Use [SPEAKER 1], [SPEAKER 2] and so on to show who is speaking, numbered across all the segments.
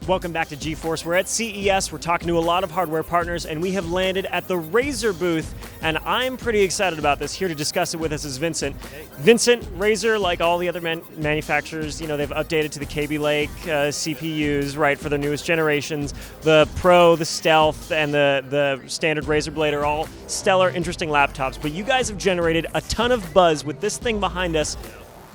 [SPEAKER 1] Welcome back to GeForce. We're at CES, we're talking to a lot of hardware partners, and we have landed at the Razer booth, and I'm pretty excited about this. Here to discuss it with us is Vincent. Vincent, Razer, like all the other manufacturers, you know, they've updated to the Kaby Lake CPUs, right, for their newest generations. The Pro, the Stealth, and the standard Razer Blade are all stellar, interesting laptops, but you guys have generated a ton of buzz with this thing behind us,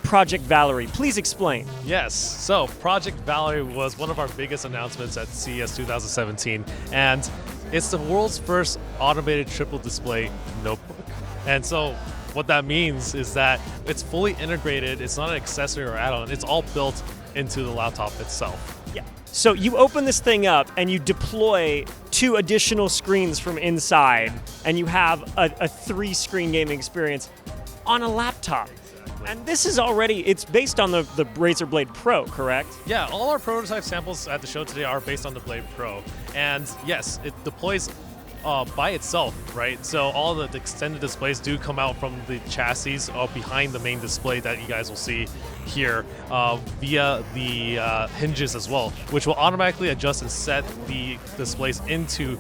[SPEAKER 1] Project Valerie. Please explain.
[SPEAKER 2] Yes, so Project Valerie was one of our biggest announcements at CES 2017, and it's the world's first automated triple display notebook. And so what that means is that it's fully integrated, it's not an accessory or add-on, it's all built into the laptop itself.
[SPEAKER 1] Yeah. So you open this thing up and you deploy 2 additional screens from inside, and you have a 3-screen gaming experience on a laptop. And this is already, it's based on the Razer Blade Pro, correct?
[SPEAKER 2] Yeah, all our prototype samples at the show today are based on the Blade Pro. And yes, it deploys by itself, right? So all the extended displays do come out from the chassis behind the main display that you guys will see here via the hinges as well, which will automatically adjust and set the displays into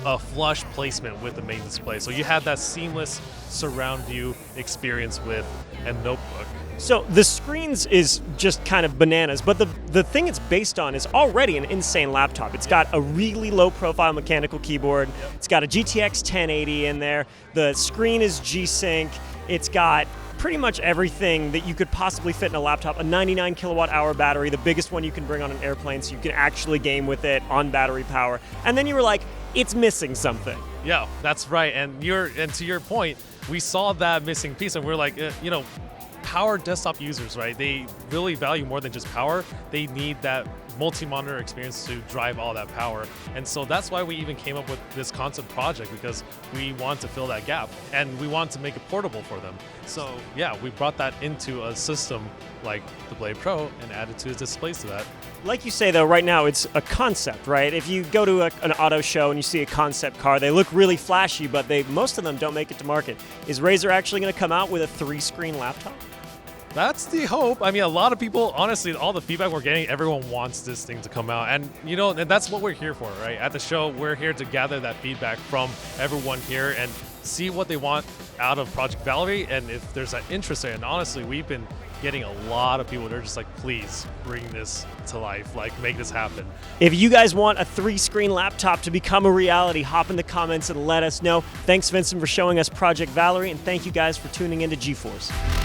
[SPEAKER 2] a flush placement with the main display. So you have that seamless surround view experience with a notebook.
[SPEAKER 1] So the screens is just kind of bananas, but the thing it's based on is already an insane laptop. It's got a really low profile mechanical keyboard. It's got a GTX 1080 in there. The screen is G-Sync. It's got pretty much everything that you could possibly fit in a laptop. A 99 kilowatt hour battery, the biggest one you can bring on an airplane, so you can actually game with it on battery power. And then you were like, it's missing something.
[SPEAKER 2] Yeah, that's right. And to your point, we saw that missing piece, and we're like, power desktop users, right? They really value more than just power. They need that multi-monitor experience to drive all that power. And so that's why we even came up with this concept project, because we want to fill that gap and we want to make it portable for them. So yeah, we brought that into a system like the Blade Pro and added 2 displays to that.
[SPEAKER 1] Like you say, though, right now it's a concept, right? If you go to an auto show and you see a concept car, they look really flashy, but most of them don't make it to market. Is Razer actually going to come out with a 3-screen laptop?
[SPEAKER 2] That's the hope. I mean, a lot of people, honestly, all the feedback we're getting, everyone wants this thing to come out. And, and that's what we're here for, right? At the show, we're here to gather that feedback from everyone here and see what they want out of Project Valerie, and if there's that interest there. And honestly, we've been getting a lot of people that are just like, please bring this to life, like make this happen.
[SPEAKER 1] If you guys want a 3-screen laptop to become a reality, hop in the comments and let us know. Thanks, Vincent, for showing us Project Valerie, and thank you guys for tuning into GeForce.